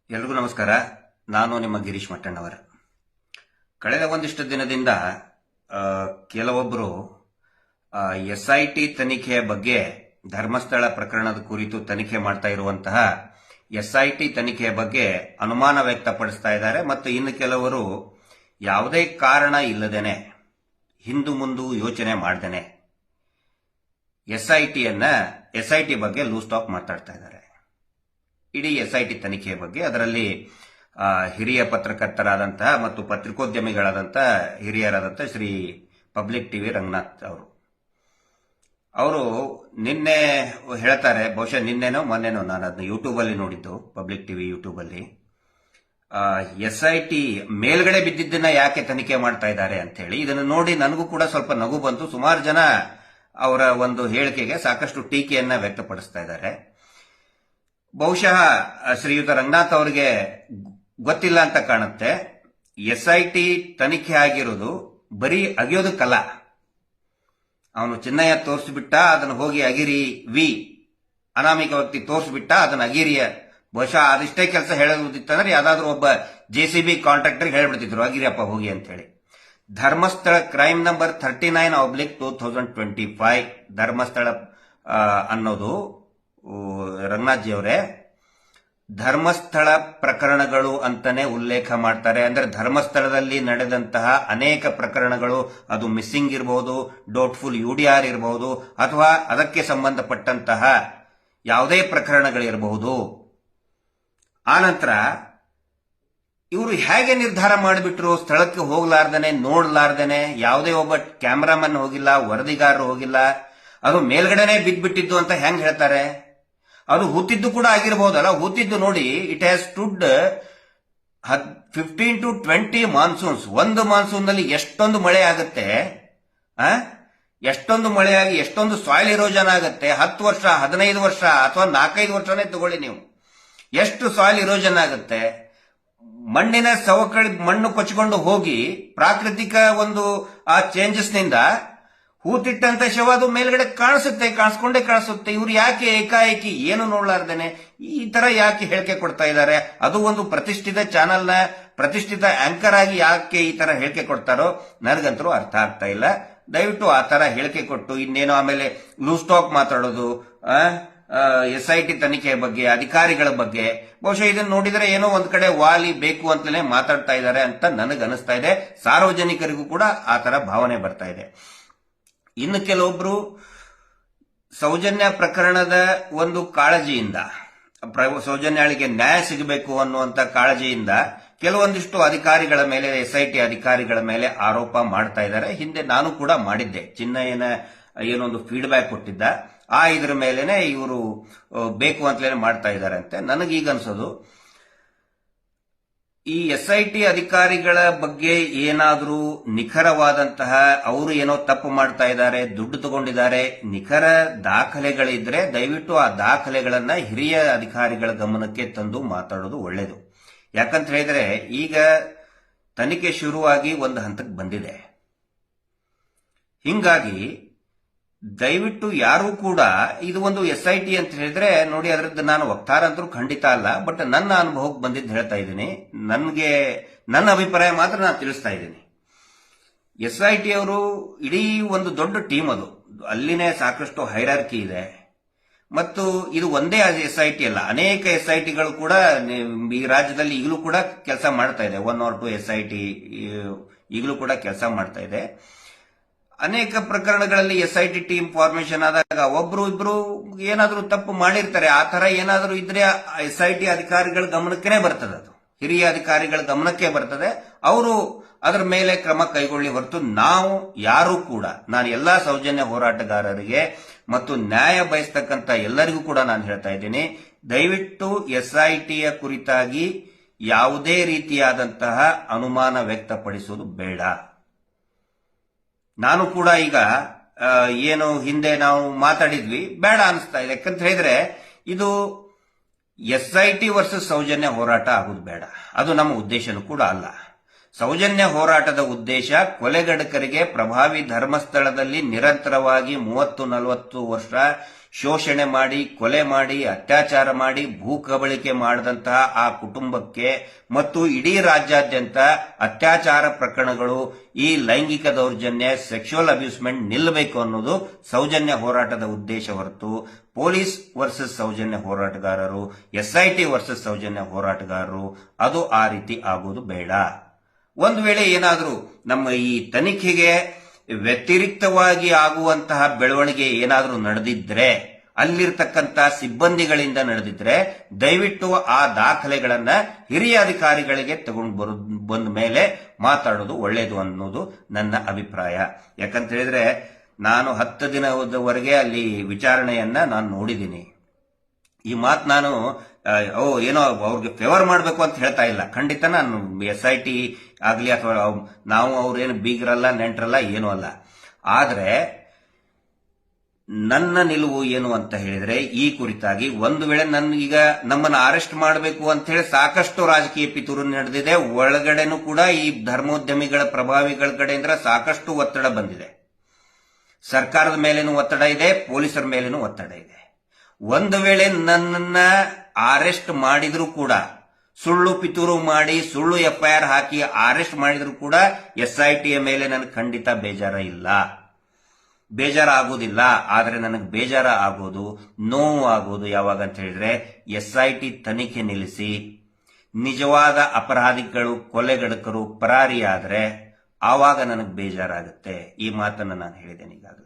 ಎಲ್ರಿಗೂ ನಮಸ್ಕಾರ. ನಾನು ನಿಮ್ಮ ಗಿರೀಶ್ ಮಟ್ಟಣ್ಣವರ. ಕಳೆದ ಒಂದಿಷ್ಟು ದಿನದಿಂದ ಕೆಲವೊಬ್ಬರು SIT ತನಿಖೆಯ ಬಗ್ಗೆ, ಧರ್ಮಸ್ಥಳ ಪ್ರಕರಣದ ಕುರಿತು ತನಿಖೆ ಮಾಡ್ತಾ ಇರುವಂತಹ SIT ತನಿಖೆಯ ಬಗ್ಗೆ ಅನುಮಾನ ವ್ಯಕ್ತಪಡಿಸ್ತಾ ಇದ್ದಾರೆ. ಮತ್ತು ಇನ್ನು ಕೆಲವರು ಯಾವುದೇ ಕಾರಣ ಇಲ್ಲದೇನೆ, ಹಿಂದು ಮುಂದು ಯೋಚನೆ ಮಾಡ್ದೇನೆ SIT ಬಗ್ಗೆ ಲೂಸ್ ಟಾಕ್ ಮಾತಾಡ್ತಾ ಇದ್ದಾರೆ. ಇಡೀ SIT ತನಿಖೆಯ ಬಗ್ಗೆ, ಅದರಲ್ಲಿ ಹಿರಿಯ ಪತ್ರಕರ್ತರಾದಂತಹ ಮತ್ತು ಪತ್ರಿಕೋದ್ಯಮಿಗಳಾದಂತಹ ಹಿರಿಯರಾದಂತಹ ಶ್ರೀ ಪಬ್ಲಿಕ್ ಟಿವಿ ರಂಗನಾಥ್ ಅವರು ನಿನ್ನೆ ಹೇಳ್ತಾರೆ, ಬಹುಶಃ ನಿನ್ನೆನೋ ಮೊನ್ನೆನೋ, ನಾನು ಅದನ್ನ ಯೂಟ್ಯೂಬ್ ಅಲ್ಲಿ ನೋಡಿದ್ದು, ಪಬ್ಲಿಕ್ ಟಿವಿ ಯೂಟ್ಯೂಬ್ ಅಲ್ಲಿ, SIT ಮೇಲ್ಗಡೆ ಬಿದ್ದಿದ್ದನ್ನ ಯಾಕೆ ತನಿಖೆ ಮಾಡ್ತಾ ಇದ್ದಾರೆ ಅಂತ ಹೇಳಿ. ಇದನ್ನು ನೋಡಿ ನನಗೂ ಕೂಡ ಸ್ವಲ್ಪ ನಗು ಬಂತು. ಸುಮಾರು ಜನ ಅವರ ಒಂದು ಹೇಳಿಕೆಗೆ ಸಾಕಷ್ಟು ಟೀಕೆಯನ್ನ ವ್ಯಕ್ತಪಡಿಸ್ತಾ ಇದ್ದಾರೆ. ಬಹುಶಃ ಶ್ರೀಯುತ ರಂಗನಾಥ್ ಅವರಿಗೆ ಗೊತ್ತಿಲ್ಲ ಅಂತ ಕಾಣುತ್ತೆ. SIT ತನಿಖೆ ಆಗಿರೋದು ಬರೀ ಅಗಿಯೋದಕ್ಕಲ್ಲ. ಅವನು ಚಿನ್ನಯ್ಯ ತೋರಿಸ್ಬಿಟ್ಟ, ಅದನ್ನು ಹೋಗಿ ಅಗಿರಿ, ಅನಾಮಿಕ ವ್ಯಕ್ತಿ ತೋರಿಸ್ಬಿಟ್ಟ, ಅದನ್ನ ಅಗಿರಿಯ, ಬಹುಶಃ ಅದಿಷ್ಟೇ ಕೆಲಸ ಹೇಳೋದಿತ್ತಂದ್ರೆ ಯಾವ್ದಾದ್ರು ಒಬ್ಬ JCB ಕಾಂಟ್ರಾಕ್ಟರ್ ಹೇಳ್ಬಿಡ್ತಿದ್ರು, ಅಗಿರಿಯಪ್ಪ ಹೋಗಿ ಅಂತ ಹೇಳಿ. ಧರ್ಮಸ್ಥಳ ಕ್ರೈಮ್ ನಂಬರ್ 39/2025 ಧರ್ಮಸ್ಥಳ ಅನ್ನೋದು ರಂಗನಾಥ್ ಜಿ ಅವರೇ ಧರ್ಮಸ್ಥಳ ಪ್ರಕರಣಗಳು ಅಂತಾನೆ ಉಲ್ಲೇಖ ಮಾಡ್ತಾರೆ. ಅಂದ್ರೆ ಧರ್ಮಸ್ಥಳದಲ್ಲಿ ನಡೆದಂತಹ ಅನೇಕ ಪ್ರಕರಣಗಳು, ಅದು ಮಿಸ್ಸಿಂಗ್ ಇರಬಹುದು, ಡೌಟ್ಫುಲ್ UDR ಇರಬಹುದು, ಅಥವಾ ಅದಕ್ಕೆ ಸಂಬಂಧಪಟ್ಟಂತಹ ಯಾವುದೇ ಪ್ರಕರಣಗಳಿರಬಹುದು. ಆನಂತರ ಇವರು ಹೇಗೆ ನಿರ್ಧಾರ ಮಾಡಿಬಿಟ್ರು, ಸ್ಥಳಕ್ಕೆ ಹೋಗ್ಲಾರ್ದೇನೆ, ನೋಡ್ಲಾರ್ದೇನೆ, ಯಾವುದೇ ಒಬ್ಬ ಕ್ಯಾಮರಾಮನ್ ಹೋಗಿಲ್ಲ, ವರದಿಗಾರರು ಹೋಗಿಲ್ಲ, ಅದು ಮೇಲ್ಗಡೆನೆ ಬಿದ್ದ್ಬಿಟ್ಟಿದ್ದು ಅಂತ ಹೆಂಗ್ ಹೇಳ್ತಾರೆ? ಅದು ಹೂತಿದ್ದು ಕೂಡ ಆಗಿರಬಹುದಲ್ಲ. ಹೂತಿದ್ದು ನೋಡಿ, it has stood 15 to 20 monsoons. ಒಂದು ಮಾನ್ಸೂನ್ ನಲ್ಲಿ ಎಷ್ಟೊಂದು ಮಳೆ ಆಗುತ್ತೆ, ಎಷ್ಟೊಂದು ಮಳೆಯಾಗಿ ಎಷ್ಟೊಂದು ಸಾಯಿಲ್ ಇರೋಜನ್ ಆಗುತ್ತೆ. 10 ವರ್ಷ, 15 ವರ್ಷ, ಅಥವಾ 4-5 ವರ್ಷನೇ ತಗೊಳ್ಳಿ ನೀವು, ಎಷ್ಟು ಸಾಯಿಲ್ ಇರೋಜನ್ ಆಗುತ್ತೆ. ಮಣ್ಣಿನ ಸವಕಳಿ, ಮಣ್ಣು ಕೊಚ್ಚಿಕೊಂಡು ಹೋಗಿ ಪ್ರಾಕೃತಿಕ ಒಂದು ಆ ಚೇಂಜಸ್ ನಿಂದ ಹೂತಿಟ್ಟಂತ ಶವ ಅದು ಮೇಲ್ಗಡೆ ಕಾಣಿಸ್ಕೊಂಡೇ ಕಾಣಿಸುತ್ತೆ. ಇವ್ರು ಯಾಕೆ ಏಕಾಏಕಿ ಏನು ನೋಡ್ಲಾರ್ದೇನೆ ಈ ತರ ಯಾಕೆ ಹೇಳಿಕೆ ಕೊಡ್ತಾ ಇದ್ದಾರೆ? ಅದು ಒಂದು ಪ್ರತಿಷ್ಠಿತ ಚಾನೆಲ್ನ ಪ್ರತಿಷ್ಠಿತ ಆಂಕರ್ ಆಗಿ ಯಾಕೆ ಈ ತರ ಹೇಳಿಕೆ ಕೊಡ್ತಾರೋ ನನಗಂತರೂ ಅರ್ಥ ಆಗ್ತಾ ಇಲ್ಲ. ದಯವಿಟ್ಟು ಆ ತರ ಹೇಳಿಕೆ ಕೊಟ್ಟು ಇನ್ನೇನೋ ಆಮೇಲೆ ಲೂಸ್ ಟಾಕ್ ಮಾತಾಡೋದು, SIT ತನಿಖೆಯ ಬಗ್ಗೆ, ಅಧಿಕಾರಿಗಳ ಬಗ್ಗೆ, ಬಹುಶಃ ಇದನ್ನು ನೋಡಿದರೆ ಏನೋ ಒಂದ್ ಕಡೆ ವಾಲಿ ಬೇಕು ಅಂತಲೇ ಮಾತಾಡ್ತಾ ಇದ್ದಾರೆ ಅಂತ ನನಗನ್ನಿಸ್ತಾ ಇದೆ. ಸಾರ್ವಜನಿಕರಿಗೂ ಕೂಡ ಆ ತರ ಭಾವನೆ ಬರ್ತಾ ಇದೆ. ಇನ್ನು ಕೆಲವೊಬ್ರು ಸೌಜನ್ಯ ಪ್ರಕರಣದ ಒಂದು ಕಾಳಜಿಯಿಂದ, ಸೌಜನ್ಯಳಿಗೆ ನ್ಯಾಯ ಸಿಗಬೇಕು ಅನ್ನುವಂತ ಕಾಳಜಿಯಿಂದ ಕೆಲವೊಂದಿಷ್ಟು ಅಧಿಕಾರಿಗಳ ಮೇಲೆ, SIT ಅಧಿಕಾರಿಗಳ ಮೇಲೆ ಆರೋಪ ಮಾಡ್ತಾ ಇದ್ದಾರೆ. ಹಿಂದೆ ನಾನು ಕೂಡ ಮಾಡಿದ್ದೆ. ಚಿನ್ನಯ್ಯನ ಏನೊಂದು ಫೀಡ್ಬ್ಯಾಕ್ ಕೊಟ್ಟಿದ್ದ, ಇದ್ರ ಮೇಲೆನೆ ಇವರು ಬೇಕು ಅಂತಲೇ ಮಾಡ್ತಾ ಇದ್ದಾರೆ ಅಂತ. ನನಗೀಗ ಅನ್ಸೋದು, ಈ SIT ಅಧಿಕಾರಿಗಳ ಬಗ್ಗೆ ಏನಾದ್ರೂ ನಿಖರವಾದಂತಹ, ಅವರು ಏನೋ ತಪ್ಪು ಮಾಡ್ತಾ ಇದ್ದಾರೆ, ದುಡ್ಡು ತಗೊಂಡಿದ್ದಾರೆ, ನಿಖರ ದಾಖಲೆಗಳಿದ್ರೆ ದಯವಿಟ್ಟು ಆ ದಾಖಲೆಗಳನ್ನ ಹಿರಿಯ ಅಧಿಕಾರಿಗಳ ಗಮನಕ್ಕೆ ತಂದು ಮಾತಾಡೋದು ಒಳ್ಳೇದು. ಯಾಕಂತ ಹೇಳಿದ್ರೆ ಈಗ ತನಿಖೆ ಶುರುವಾಗಿ ಒಂದು ಹಂತಕ್ಕೆ ಬಂದಿದೆ. ಹಿಂಗಾಗಿ ದಯವಿಟ್ಟು ಯಾರು ಕೂಡ, ಇದು ಒಂದು SIT ಅಂತ ಹೇಳಿದ್ರೆ ನೋಡಿ, ಅದರದ್ದು ನಾನು ವಕ್ತಾರ ಅಂತೂ ಖಂಡಿತ ಅಲ್ಲ, ಬಟ್ ನನ್ನ ಅನುಭವಕ್ಕೆ ಬಂದಿದ್ದು ಹೇಳ್ತಾ ಇದ್ದೀನಿ. ನನ್ನ ಅಭಿಪ್ರಾಯ ಮಾತ್ರ ನಾನು ತಿಳಿಸ್ತಾ ಇದ್ದೀನಿ. SIT ಅವರು ಇಡೀ ಒಂದು ದೊಡ್ಡ ಟೀಮ್, ಅದು ಅಲ್ಲಿನೇ ಸಾಕಷ್ಟು ಹೈರಾರ್ಕಿ ಇದೆ. ಮತ್ತು ಇದು ಒಂದೇ SIT ಅಲ್ಲ, ಅನೇಕ SITಗಳು ಕೂಡ ಈ ರಾಜ್ಯದಲ್ಲಿ ಈಗಲೂ ಕೂಡ ಕೆಲಸ ಮಾಡ್ತಾ ಇದೆ. 1 or 2 SIT ಈಗಲೂ ಕೂಡ ಕೆಲಸ ಮಾಡ್ತಾ ಇದೆ. ಅನೇಕ ಪ್ರಕರಣಗಳಲ್ಲಿ SIT ಟೀಮ್ ಫಾರ್ಮೇಶನ್ ಆದಾಗ ಒಬ್ರು ಇಬ್ರು ಏನಾದ್ರೂ ತಪ್ಪು ಮಾಡಿರ್ತಾರೆ. ಆ ತರ ಏನಾದ್ರೂ ಇದ್ರೆ SIT ಅಧಿಕಾರಿಗಳ ಗಮನಕ್ಕೆ ಬರ್ತದೆ, ಅದು ಹಿರಿಯ ಅಧಿಕಾರಿಗಳ ಗಮನಕ್ಕೆ ಬರ್ತದೆ. ಅವರು ಅದರ ಮೇಲೆ ಕ್ರಮ ಕೈಗೊಳ್ಳಿ ಹೊರತು ನಾವು ಯಾರು ಕೂಡ, ನಾನು ಎಲ್ಲಾ ಸೌಜನ್ಯ ಹೋರಾಟಗಾರರಿಗೆ ಮತ್ತು ನ್ಯಾಯ ಬಯಸ್ತಕ್ಕಂಥ ಎಲ್ಲರಿಗೂ ಕೂಡ ನಾನು ಹೇಳ್ತಾ ಇದ್ದೀನಿ, ದಯವಿಟ್ಟು SITಯ ಕುರಿತಾಗಿ ಯಾವುದೇ ರೀತಿಯಾದಂತಹ ಅನುಮಾನ ವ್ಯಕ್ತಪಡಿಸುವುದು ಬೇಡ. ನಾನು ಕೂಡ ಈಗ ಏನು ಹಿಂದೆ ನಾವು ಮಾತಾಡಿದ್ವಿ, ಬೇಡ ಅನಿಸ್ತಾ ಇದೆ. ಯಾಕಂತ ಹೇಳಿದ್ರೆ ಇದು SIT ವರ್ಸಸ್ ಸೌಜನ್ಯ ಹೋರಾಟ ಆಗುದು ಬೇಡ. ಅದು ನಮ್ಮ ಉದ್ದೇಶನೂ ಕೂಡ ಅಲ್ಲ. ಸೌಜನ್ಯ ಹೋರಾಟದ ಉದ್ದೇಶ ಕೊಲೆಗಡಕರಿಗೆ ಪ್ರಭಾವಿ ಧರ್ಮಸ್ಥಳದಲ್ಲಿ ನಿರಂತರವಾಗಿ 30-40 ವರ್ಷ ಶೋಷಣೆ ಮಾಡಿ, ಕೊಲೆ ಮಾಡಿ, ಅತ್ಯಾಚಾರ ಮಾಡಿ, ಭೂ ಕಬಳಿಕೆ ಮಾಡಿದಂತಹ ಆ ಕುಟುಂಬಕ್ಕೆ ಮತ್ತು ಇಡೀ ರಾಜ್ಯಾದ್ಯಂತ ಅತ್ಯಾಚಾರ ಪ್ರಕರಣಗಳು, ಈ ಲೈಂಗಿಕ ದೌರ್ಜನ್ಯ, ಸೆಕ್ಸುವಲ್ ಅಬ್ಯೂಸ್ಮೆಂಟ್ ನಿಲ್ಲಬೇಕು ಅನ್ನೋದು ಸೌಜನ್ಯ ಹೋರಾಟದ ಉದ್ದೇಶ ಹೊರತು ಪೊಲೀಸ್ ವರ್ಸಸ್ ಸೌಜನ್ಯ ಹೋರಾಟಗಾರರು, ಎಸ್ಐಟಿ ವರ್ಸಸ್ ಸೌಜನ್ಯ ಹೋರಾಟಗಾರರು ಅದು ಆ ರೀತಿ ಆಗೋದು ಬೇಡ. ಒಂದು ವೇಳೆ ಏನಾದರೂ ನಮ್ಮ ಈ ತನಿಖೆಗೆ ವ್ಯತಿರಿಕ್ತವಾಗಿ ಆಗುವಂತಹ ಬೆಳವಣಿಗೆ ಏನಾದರೂ ನಡೆದಿದ್ರೆ, ಅಲ್ಲಿರ್ತಕ್ಕಂಥ ಸಿಬ್ಬಂದಿಗಳಿಂದ ನಡೆದಿದ್ರೆ, ದಯವಿಟ್ಟು ಆ ದಾಖಲೆಗಳನ್ನ ಹಿರಿಯ ಅಧಿಕಾರಿಗಳಿಗೆ ತಗೊಂಡು ಬಂದ ಮೇಲೆ ಮಾತಾಡೋದು ಒಳ್ಳೆಯದು ಅನ್ನೋದು ನನ್ನ ಅಭಿಪ್ರಾಯ. ಯಾಕಂತ ಹೇಳಿದ್ರೆ ನಾನು 10 ದಿನದವರೆಗೆ ಅಲ್ಲಿ ವಿಚಾರಣೆಯನ್ನ ನಾನು ನೋಡಿದ್ದೀನಿ. ಈ ಮಾತು ನಾನು ಏನೋ ಅವ್ರಿಗೆ ಫೇವರ್ ಮಾಡಬೇಕು ಅಂತ ಹೇಳ್ತಾ ಇಲ್ಲ. ಖಂಡಿತ ನಾನು SIT ಆಗ್ಲಿ ಅಥವಾ ನಾವು ಅವ್ರೇನು ಬೀಗರಲ್ಲ, ನೆಂಟರಲ್ಲ, ಏನೂ ಅಲ್ಲ. ಆದ್ರೆ ನನ್ನ ನಿಲುವು ಏನು ಅಂತ ಹೇಳಿದ್ರೆ, ಈ ಕುರಿತಾಗಿ ಒಂದು ವೇಳೆ ನನಗೀಗ ನಮ್ಮನ್ನು ಅರೆಸ್ಟ್ ಮಾಡಬೇಕು ಅಂತ ಹೇಳಿ ಸಾಕಷ್ಟು ರಾಜಕೀಯ ಪಿತೂರು ನಡೆದಿದೆ. ಒಳಗಡೆನೂ ಕೂಡ ಈ ಧರ್ಮೋದ್ಯಮಿಗಳ ಪ್ರಭಾವಿಗಳ ಕಡೆಯಿಂದ ಸಾಕಷ್ಟು ಒತ್ತಡ ಬಂದಿದೆ. ಸರ್ಕಾರದ ಮೇಲೇನೂ ಒತ್ತಡ ಇದೆ, ಪೊಲೀಸರ ಮೇಲೇನೂ ಒತ್ತಡ ಇದೆ. ಒಂದು ವೇಳೆ ನನ್ನನ್ನ ಅರೆಸ್ಟ್ ಮಾಡಿದ್ರು ಕೂಡ, ಸುಳ್ಳು ಪಿತೂರು ಮಾಡಿ ಸುಳ್ಳು FIR ಹಾಕಿ ಅರೆಸ್ಟ್ ಮಾಡಿದ್ರು ಕೂಡ SITಯ ಮೇಲೆ ನನಗೆ ಖಂಡಿತ ಬೇಜಾರ ಆಗೋದಿಲ್ಲ. ಆದ್ರೆ ನನಗೆ ಬೇಜಾರ ಆಗೋದು, ನೋವು ಆಗೋದು ಯಾವಾಗ ಅಂತ ಹೇಳಿದ್ರೆ, SIT ತನಿಖೆ ನಿಲ್ಲಿಸಿ ನಿಜವಾದ ಅಪರಾಧಿಗಳು, ಕೊಲೆಗಡಕರು ಪರಾರಿಯಾದ್ರೆ ಆವಾಗ ನನಗೆ ಬೇಜಾರಾಗುತ್ತೆ. ಈ ಮಾತನ್ನು ನಾನು ಹೇಳಿದ್ದೇನೆ ಈಗಾಗಲೇ.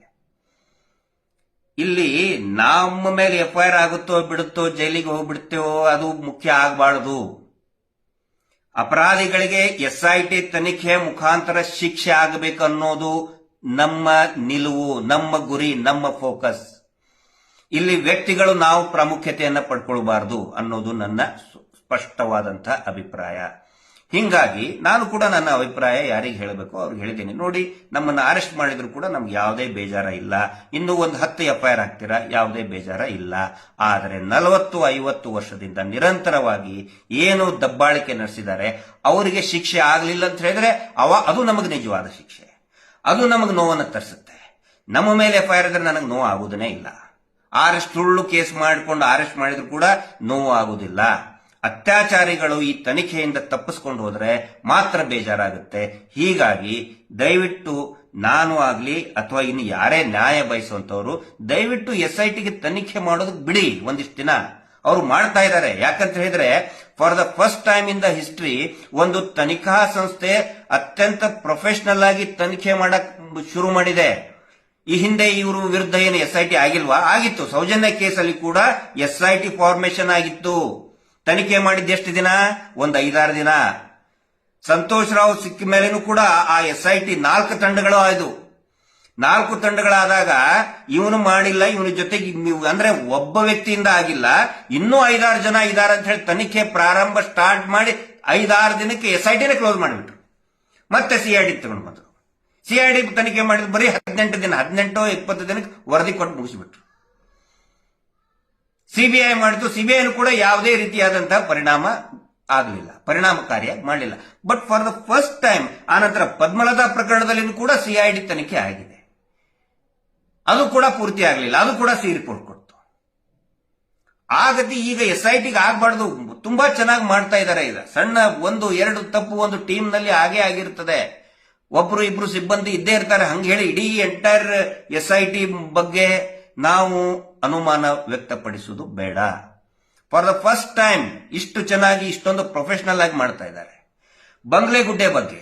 ಇಲ್ಲಿ ನಮ್ಮ ಮೇಲೆ FIR ಆಗುತ್ತೋ ಬಿಡುತ್ತೋ, ಜೈಲಿಗೆ ಹೋಗ್ಬಿಡ್ತೇವೋ ಅದು ಮುಖ್ಯ ಆಗಬಾರದು. ಅಪರಾಧಿಗಳಿಗೆ SIT ತನಿಖೆ ಮುಖಾಂತರ ಶಿಕ್ಷೆ ಆಗಬೇಕು ಅನ್ನೋದು ನಮ್ಮ ನಿಲುವು, ನಮ್ಮ ಗುರಿ, ನಮ್ಮ ಫೋಕಸ್. ಇಲ್ಲಿ ವ್ಯಕ್ತಿಗಳು ನಾವು ಪ್ರಾಮುಖ್ಯತೆಯನ್ನ ಪಡ್ಕೊಳ್ಬಾರದು ಅನ್ನೋದು ನನ್ನ ಸ್ಪಷ್ಟವಾದಂತಹ ಅಭಿಪ್ರಾಯ. ಹಿಂಗಾಗಿ ನಾನು ಕೂಡ ನನ್ನ ಅಭಿಪ್ರಾಯ ಯಾರಿಗೆ ಹೇಳಬೇಕು ಅವ್ರಿಗೆ ಹೇಳಿದ್ದೀನಿ. ನೋಡಿ, ನಮ್ಮನ್ನು ಅರೆಸ್ಟ್ ಮಾಡಿದ್ರು ಕೂಡ ನಮ್ಗೆ ಯಾವುದೇ ಬೇಜಾರ ಇಲ್ಲ. ಇನ್ನೂ ಒಂದು 10 FIR ಹಾಕ್ತೀರಾ, ಯಾವುದೇ ಬೇಜಾರ ಇಲ್ಲ. ಆದರೆ 40-50 ವರ್ಷದಿಂದ ನಿರಂತರವಾಗಿ ಏನು ದಬ್ಬಾಳಿಕೆ ನಡೆಸಿದ್ದಾರೆ ಅವರಿಗೆ ಶಿಕ್ಷೆ ಆಗಲಿಲ್ಲ ಅಂತ ಹೇಳಿದ್ರೆ ಅದು ನಮಗೆ ನಿಜವಾದ ಶಿಕ್ಷೆ. ಅದು ನಮಗೆ ನೋವನ್ನು ತರಿಸುತ್ತೆ. ನಮ್ಮ ಮೇಲೆ FIR ಇದ್ರೆ ನನಗೆ ನೋವು ಆಗುವುದೇ ಇಲ್ಲ. ಸುಳ್ಳು ಕೇಸ್ ಮಾಡಿಕೊಂಡು ಅರೆಸ್ಟ್ ಮಾಡಿದ್ರು ಕೂಡ ನೋವು ಆಗುವುದಿಲ್ಲ. ಅತ್ಯಾಚಾರಿಗಳು ಈ ತನಿಖೆಯಿಂದ ತಪ್ಪಿಸ್ಕೊಂಡು ಹೋದ್ರೆ ಮಾತ್ರ ಬೇಜಾರಾಗುತ್ತೆ. ಹೀಗಾಗಿ ದಯವಿಟ್ಟು ನಾನು ಆಗ್ಲಿ ಅಥವಾ ಇನ್ನು ಯಾರೇ ನ್ಯಾಯ ಬಯಸುವಂತವರು ದಯವಿಟ್ಟು SITಗೆ ತನಿಖೆ ಮಾಡೋದಕ್ಕೆ ಬಿಡಿ. ಒಂದಿಷ್ಟು ದಿನ ಅವರು ಮಾಡ್ತಾ ಇದ್ದಾರೆ. ಯಾಕಂತ ಹೇಳಿದ್ರೆ, for the first time in the history ಒಂದು ತನಿಖಾ ಸಂಸ್ಥೆ ಅತ್ಯಂತ ಪ್ರೊಫೆಷನಲ್ ಆಗಿ ತನಿಖೆ ಮಾಡಕ್ ಶುರು ಮಾಡಿದೆ. ಈ ಹಿಂದೆ ಇವರು ವಿರುದ್ಧ ಏನು SIT ಆಗಿಲ್ವಾ? ಆಗಿತ್ತು. ಸೌಜನ್ಯ ಕೇಸಲ್ಲಿ ಕೂಡ SIT ಫಾರ್ಮೇಶನ್ ಆಗಿತ್ತು. ತನಿಖೆ ಮಾಡಿದ್ದು ಎಷ್ಟು ದಿನ? ಒಂದು 5-6 ದಿನ. ಸಂತೋಷ್ ರಾವ್ ಸಿಕ್ಕ ಮೇಲೇನೂ ಕೂಡ ಆ SIT 4 ತಂಡಗಳು ಆಯ್ದು. 4 ತಂಡಗಳಾದಾಗ ಇವನು ಮಾಡಿಲ್ಲ, ಇವನ ಜೊತೆಗೆ ಅಂದ್ರೆ ಒಬ್ಬ ವ್ಯಕ್ತಿಯಿಂದ ಆಗಿಲ್ಲ, ಇನ್ನೂ 5-6 ಜನ ಇದಾರೆ ಅಂತ ಹೇಳಿ ತನಿಖೆ ಪ್ರಾರಂಭ ಸ್ಟಾರ್ಟ್ ಮಾಡಿ 5-6 ದಿನಕ್ಕೆ SITನೇ ಕ್ಲೋಸ್ ಮಾಡಿಬಿಟ್ರು. ಮತ್ತೆ CID ತಗೊಂಡು ಬಂದ್ರು. CID ತನಿಖೆ ಮಾಡಿದ್ರು ಬರೀ 18 ದಿನ, 18-20 ದಿನಕ್ಕೆ ವರದಿ ಕೊಟ್ಟು ಮುಗಿಸಿಬಿಟ್ರು. CBI ಮಾಡಿತು. CBIನೂ ಕೂಡ ಯಾವುದೇ ರೀತಿಯಾದಂತಹ ಪರಿಣಾಮಕಾರಿಯಾಗಿ ಮಾಡಲಿಲ್ಲ. But for the first time ಆನಂತರ ಪದ್ಮಲತಾ ಪ್ರಕರಣದಲ್ಲಿ ಕೂಡ CID ತನಿಖೆ ಆಗಿದೆ. ಅದು ಕೂಡ ಪೂರ್ತಿ ಆಗಲಿಲ್ಲ. ಅದು ಕೂಡ C ರಿಪೋರ್ಟ್ ಕೊಡ್ತು. ಆ ಗತಿ ಈಗ SITಗೆ ಆಗಬಾರ್ದು. ತುಂಬಾ ಚೆನ್ನಾಗಿ ಮಾಡ್ತಾ ಇದ್ದಾರೆ. ಈಗ ಸಣ್ಣ 1-2 ತಪ್ಪು ಒಂದು ಟೀಮ್ ನಲ್ಲಿ ಆಗೇ ಆಗಿರ್ತದೆ. ಒಬ್ರು ಇಬ್ರು ಸಿಬ್ಬಂದಿ ಇದ್ದೇ ಇರ್ತಾರೆ. ಹಂಗೆ ಹೇಳಿ ಇಡೀ ಎಂಟೈರ್ SIT ಬಗ್ಗೆ ನಾವು ಅನುಮಾನ ವ್ಯಕ್ತಪಡಿಸುವುದು ಬೇಡ. ಫಾರ್ ದ ಫಸ್ಟ್ ಟೈಮ್ ಇಷ್ಟು ಚೆನ್ನಾಗಿ ಇಷ್ಟೊಂದು ಪ್ರೊಫೆಷನಲ್ ಆಗಿ ಮಾಡ್ತಾ ಇದ್ದಾರೆ. ಬಂಗ್ಲೆಗುಡ್ಡೆ ಬಗ್ಗೆ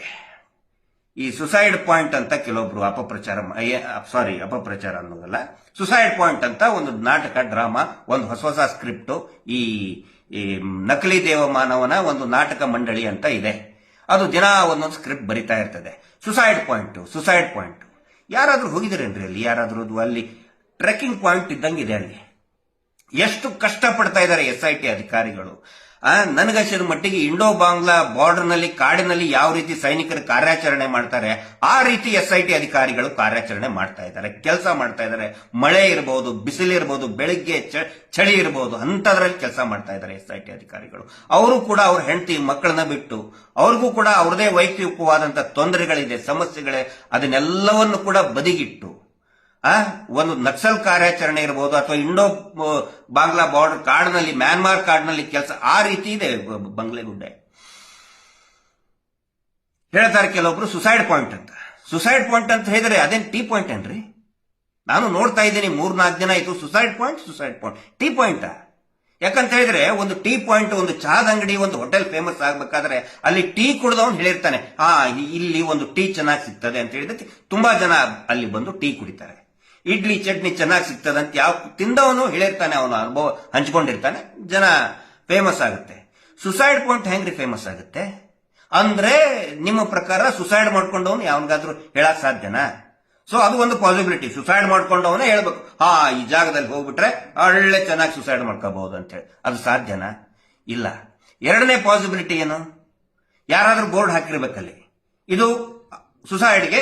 ಈ ಸುಸೈಡ್ ಪಾಯಿಂಟ್ ಅಂತ ಕೆಲವೊಬ್ರು ಅಪಪ್ರಚಾರ ಅನ್ನೋದಲ್ಲ, ಸುಸೈಡ್ ಪಾಯಿಂಟ್ ಅಂತ ಒಂದು ನಾಟಕ, ಡ್ರಾಮಾ, ಒಂದು ಹೊಸ ಸ್ಕ್ರಿಪ್ಟ್, ಈ ನಕಲಿ ದೇವಮಾನವನ ಒಂದು ನಾಟಕ ಮಂಡಳಿ ಅಂತ ಇದೆ. ಅದು ದಿನ ಒಂದೊಂದು ಸ್ಕ್ರಿಪ್ಟ್ ಬರಿತಾ ಇರ್ತದೆ. ಸುಸೈಡ್ ಪಾಯಿಂಟ್ ಯಾರಾದ್ರೂ ಹೋಗಿದ್ರೇನ್ರಿ ಅಲ್ಲಿ? ಯಾರಾದ್ರೂ ಅಲ್ಲಿ ಟ್ರೆಕ್ಕಿಂಗ್ ಪಾಯಿಂಟ್ ಇದ್ದಂಗಿದೆ. ಅಲ್ಲಿ ಎಷ್ಟು ಕಷ್ಟ ಪಡ್ತಾ ಇದ್ದಾರೆ SIT ಅಧಿಕಾರಿಗಳು. ನನಗನ್ಸಿದ ಮಟ್ಟಿಗೆ ಇಂಡೋ ಬಾಂಗ್ಲಾ ಬಾರ್ಡರ್ ನಲ್ಲಿ, ಕಾಡಿನಲ್ಲಿ ಯಾವ ರೀತಿ ಸೈನಿಕರು ಕಾರ್ಯಾಚರಣೆ ಮಾಡ್ತಾರೆ ಆ ರೀತಿ SIT ಅಧಿಕಾರಿಗಳು ಕಾರ್ಯಾಚರಣೆ ಮಾಡ್ತಾ ಇದ್ದಾರೆ, ಕೆಲಸ ಮಾಡ್ತಾ ಇದ್ದಾರೆ. ಮಳೆ ಇರಬಹುದು, ಬಿಸಿಲಿರಬಹುದು, ಬೆಳಿಗ್ಗೆ ಚಳಿ ಇರಬಹುದು, ಅಂತದ್ರಲ್ಲಿ ಕೆಲಸ ಮಾಡ್ತಾ ಇದ್ದಾರೆ SIT ಅಧಿಕಾರಿಗಳು. ಅವರು ಕೂಡ ಅವ್ರ ಹೆಂಡತಿ ಮಕ್ಕಳನ್ನ ಬಿಟ್ಟು, ಅವ್ರಿಗೂ ಕೂಡ ಅವ್ರದೇ ವೈಯಕ್ತಿಕವಾದಂತಹ ತೊಂದರೆಗಳಿದೆ, ಸಮಸ್ಯೆಗಳೇ, ಅದನ್ನೆಲ್ಲವನ್ನು ಕೂಡ ಬದಿಗಿಟ್ಟು ಒಂದು ನಕ್ಸಲ್ ಕಾರ್ಯಾಚರಣೆ ಇರಬಹುದು ಅಥವಾ ಇಂಡೋ ಬಾಂಗ್ಲಾ ಬಾರ್ಡರ್ ಕಾಡ್ನಲ್ಲಿ ಮ್ಯಾನ್ಮಾರ್ ಕಾಡ್ನಲ್ಲಿ ಕೆಲಸ ಆ ರೀತಿ ಇದೆ ಬಂಗ್ಲೆಗುಡ್ಡೆ. ಹೇಳ್ತಾರೆ ಕೆಲವೊಬ್ರು ಸುಸೈಡ್ ಪಾಯಿಂಟ್ ಅಂತ. ಸುಸೈಡ್ ಪಾಯಿಂಟ್ ಅಂತ ಹೇಳಿದ್ರೆ ಅದೇನ್ ಟೀ ಪಾಯಿಂಟ್ ಏನ್ರಿ? ನಾನು ನೋಡ್ತಾ ಇದ್ದೀನಿ 3-4 ದಿನ ಆಯ್ತು ಸುಸೈಡ್ ಪಾಯಿಂಟ್ ಟೀ ಪಾಯಿಂಟ್. ಯಾಕಂತ ಹೇಳಿದ್ರೆ ಒಂದು ಟೀ ಪಾಯಿಂಟ್, ಒಂದು ಚಹಾದ ಅಂಗಡಿ, ಒಂದು ಹೋಟೆಲ್ ಫೇಮಸ್ ಆಗ್ಬೇಕಾದ್ರೆ ಅಲ್ಲಿ ಟೀ ಕುಡಿದವನು ಹೇಳಿರ್ತಾನೆ, ಇಲ್ಲಿ ಒಂದು ಟೀ ಚೆನ್ನಾಗಿ ಸಿಗ್ತದೆ ಅಂತ ಹೇಳಿದ್ರೆ ತುಂಬಾ ಜನ ಅಲ್ಲಿ ಬಂದು ಟೀ ಕುಡಿತಾರೆ. ಇಡ್ಲಿ ಚಟ್ನಿ ಚೆನ್ನಾಗಿ ಸಿಗ್ತದೆ ಅಂತ ಯಾವ ತಿಂದವನು ಹೇಳಿರ್ತಾನೆ, ಅವನು ಅನುಭವ ಹಂಚ್ಕೊಂಡಿರ್ತಾನೆ, ಜನ ಫೇಮಸ್ ಆಗುತ್ತೆ. ಸುಸೈಡ್ ಪಾಯಿಂಟ್ ಹೆಂಗ್ರಿ ಫೇಮಸ್ ಆಗುತ್ತೆ ಅಂದ್ರೆ ನಿಮ್ಮ ಪ್ರಕಾರ ಸುಸೈಡ್ ಮಾಡ್ಕೊಂಡವನು ಯಾವನಿಗಾದ್ರೂ ಹೇಳಕ್ ಸಾಧ್ಯನಾ? ಸೊ ಅದು ಒಂದು ಪಾಸಿಬಿಲಿಟಿ. ಸುಸೈಡ್ ಮಾಡ್ಕೊಂಡವನೇ ಹೇಳ್ಬೇಕು, ಈ ಜಾಗದಲ್ಲಿ ಹೋಗ್ಬಿಟ್ರೆ ಒಳ್ಳೆ ಚೆನ್ನಾಗಿ ಸುಸೈಡ್ ಮಾಡ್ಕೋಬಹುದು ಅಂತ ಹೇಳಿ. ಅದು ಸಾಧ್ಯನಾ? ಇಲ್ಲ. ಎರಡನೇ ಪಾಸಿಬಿಲಿಟಿ ಏನು? ಯಾರಾದ್ರೂ ಬೋರ್ಡ್ ಹಾಕಿರ್ಬೇಕಲ್ಲಿ, ಇದು ಸುಸೈಡ್ಗೆ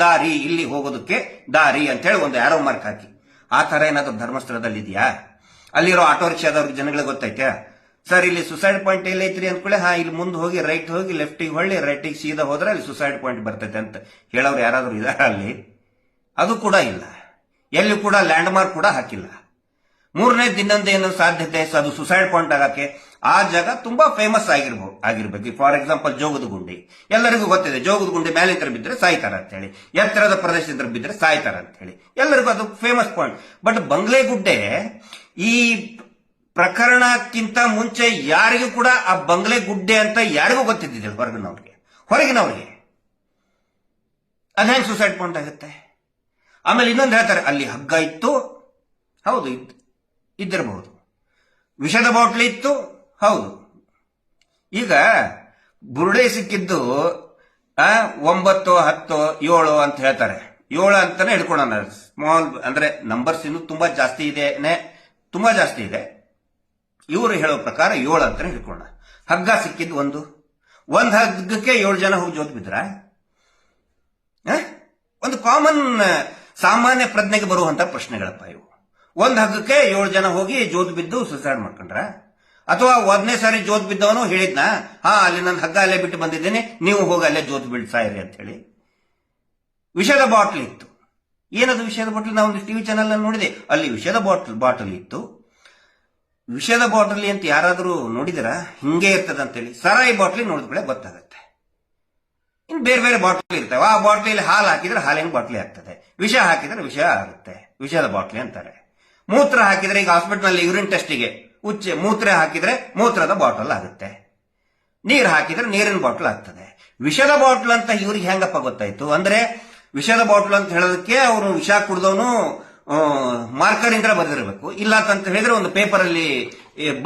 ದಾರಿ, ಇಲ್ಲಿ ಹೋಗೋದಕ್ಕೆ ದಾರಿ ಅಂತ ಹೇಳಿ ಒಂದು ಆರೋ ಮಾರ್ಕ್ ಹಾಕಿ. ಆ ತರ ಏನಾದ್ರು ಧರ್ಮಸ್ಥಳದಲ್ಲಿ ಇದೆಯಾ? ಅಲ್ಲಿರೋ ಆಟೋ ರಿಕ್ಷಾದವ್ರಿಗೆ ಜನಗಳಿಗೆ ಗೊತ್ತೈತೆ, ಸರ್ ಇಲ್ಲಿ ಸುಸೈಡ್ ಪಾಯಿಂಟ್ ಎಲ್ಲೈತ್ರಿ ಅಂದ್ಕೊಳ್ಳಿ, ಇಲ್ಲಿ ಮುಂದೆ ಹೋಗಿ ರೈಟ್ ಹೋಗಿ ಲೆಫ್ಟಿಗೆ ಹೊಳ್ಳಿ ರೈಟಿಗೆ ಸೀದಾ ಹೋದ್ರೆ ಅಲ್ಲಿ ಸುಸೈಡ್ ಪಾಯಿಂಟ್ ಬರ್ತೈತೆ ಅಂತ ಹೇಳೋರು ಯಾರಾದ್ರೂ ಇದಾರ ಅಲ್ಲಿ? ಅದು ಕೂಡ ಇಲ್ಲ. ಎಲ್ಲಿ ಕೂಡ ಲ್ಯಾಂಡ್ ಮಾರ್ಕ್ ಕೂಡ ಹಾಕಿಲ್ಲ. ಮೂರನೇ ಇನ್ನೊಂದೇನು ಸಾಧ್ಯತೆ ಅದು ಸುಸೈಡ್ ಪಾಯಿಂಟ್ ಆಗಕ್ಕೆ? ಆ ಜಾಗ ತುಂಬಾ ಫೇಮಸ್ ಆಗಿರ್ಬೇಕು. ಫಾರ್ ಎಕ್ಸಾಂಪಲ್ ಜೋಗದ ಗುಂಡಿ, ಎಲ್ಲರಿಗೂ ಗೊತ್ತಿದೆ ಜೋಗದ ಗುಂಡಿ ಮೇಲಿಂದ ಬಿದ್ದರೆ ಸಾಯ್ತಾರ ಅಂತ ಹೇಳಿ, ಎತ್ತರದ ಪ್ರದೇಶದಿಂದ ಬಿದ್ದರೆ ಸಾಯ್ತಾರ ಅಂತ ಹೇಳಿ ಎಲ್ಲರಿಗೂ ಅದು ಫೇಮಸ್ ಪಾಯಿಂಟ್. ಬಟ್ ಬಂಗ್ಲೆಗುಡ್ಡೆ ಈ ಪ್ರಕರಣಕ್ಕಿಂತ ಮುಂಚೆ ಯಾರಿಗೂ ಕೂಡ ಆ ಬಂಗ್ಲೆಗುಡ್ಡೆ ಅಂತ ಯಾರಿಗೂ ಗೊತ್ತಿದ್ದಿಲ್ಲ ಹೊರಗಿನವ್ರಿಗೆ. ಅದ್ ಹೆಂಗ್ ಸುಸೈಡ್ ಪಾಯಿಂಟ್ ಆಗುತ್ತೆ? ಆಮೇಲೆ ಇನ್ನೊಂದು ಹೇಳ್ತಾರೆ, ಅಲ್ಲಿ ಹಗ್ಗ ಇತ್ತು, ಹೌದು ಇದ್ದಿರಬಹುದು. ವಿಷದ ಬಾಟ್ಲಿ ಇತ್ತು, ಹೌದು. ಈಗ ಬುರುಡೆ ಸಿಕ್ಕಿದ್ದು 9, 10, 7 ಅಂತ ಹೇಳ್ತಾರೆ. 7 ಅಂತಾನೆ ಹಿಡ್ಕೊಳ್ಳೋಣ. ಸ್ಮಾಲ್ ಅಂದ್ರೆ ನಂಬರ್ಸ್ ಇನ್ನು ತುಂಬಾ ಜಾಸ್ತಿ ಇದೆ. ಇವರು ಹೇಳೋ ಪ್ರಕಾರ 7 ಅಂತಾನೆ ಹಿಡ್ಕೊಳ್ಳೋಣ. ಹಗ್ಗ ಸಿಕ್ಕಿದ್ದು ಒಂದು ಹಗ್ಗಕ್ಕೆ 7 ಜನ ಹೋಗಿ ಜೋತ್ ಬಿದ್ರ? ಒಂದು ಕಾಮನ್ ಸಾಮಾನ್ಯ ಪ್ರಜ್ಞೆಗೆ ಬರುವಂತ ಪ್ರಶ್ನೆಗಳಪ್ಪ ಇವು. ಒಂದ್ ಹಗ್ಗಕ್ಕೆ 7 ಜನ ಹೋಗಿ ಜೋತ್ ಬಿದ್ದು ಸುಸೈಡ್ ಮಾಡ್ಕೊಂಡ್ರ? ಅಥವಾ ಒಂದನೇ ಸಾರಿ ಜೋತ್ ಬಿದ್ದವನು ಹೇಳಿದ್ನ, ಅಲ್ಲಿ ನನ್ನ ಹಗ್ಗ ಅಲ್ಲೇ ಬಿಟ್ಟು ಬಂದಿದ್ದೇನೆ, ನೀವು ಹೋಗಿ ಅಲ್ಲೇ ಜೋತ್ ಬಿಡ್ ಸಾಯಿರಿ ಅಂತ ಹೇಳಿ. ವಿಷದ ಬಾಟ್ಲ್ ಇತ್ತು. ಏನದು ವಿಷದ ಬಾಟಲ್? ನಾವು ಒಂದು ಟಿವಿ ಚಾನೆಲ್ ನೋಡಿದೆ, ಅಲ್ಲಿ ವಿಷದ ಬಾಟಲ್ ಇತ್ತು. ವಿಷದ ಬಾಟಲಿ ಅಂತ ಯಾರಾದ್ರೂ ನೋಡಿದಿರಾ? ಹಿಂಗೆ ಇರ್ತದ ಅಂತೇಳಿ. ಸರಾಯಿ ಬಾಟ್ಲಿ ನೋಡಿದ್ಮೇಲೆ ಗೊತ್ತಾಗುತ್ತೆ. ಇನ್ನು ಬೇರೆ ಬೇರೆ ಬಾಟ್ಲಿ ಇರ್ತವೆ. ಆ ಬಾಟ್ಲಿಯಲ್ಲಿ ಹಾಲು ಹಾಕಿದ್ರೆ ಹಾಲಿನ ಬಾಟ್ಲಿ ಆಗ್ತದೆ, ವಿಷ ಹಾಕಿದ್ರೆ ವಿಷ ಆಗುತ್ತೆ, ವಿಷದ ಬಾಟ್ಲಿ ಅಂತಾರೆ. ಮೂತ್ರ ಹಾಕಿದ್ರೆ, ಈಗ ಹಾಸ್ಪಿಟಲ್ ಯೂರಿನ್ ಟೆಸ್ಟಿಗೆ ಮೂತ್ರ ಹಾಕಿದ್ರೆ ಮೂತ್ರದ ಬಾಟಲ್ ಆಗುತ್ತೆ, ನೀರು ಹಾಕಿದ್ರೆ ನೀರಿನ ಬಾಟಲ್ ಆಗ್ತದೆ. ವಿಷದ ಬಾಟಲ್ ಅಂತ ಇವ್ರಿಗೆ ಹೆಂಗಪ್ಪ ಗೊತ್ತಾಯ್ತು ಅಂದ್ರೆ, ವಿಷದ ಬಾಟಲ್ ಅಂತ ಹೇಳೋದಕ್ಕೆ ಅವರು ವಿಷ ಕುಡ್ದವನು ಮಾರ್ಕರ್ ಇಂದ ಬರೆದಿರಬೇಕು. ಇಲ್ಲ ಅಂತ ಹೇಳಿದ್ರೆ ಒಂದು ಪೇಪರ್ ಅಲ್ಲಿ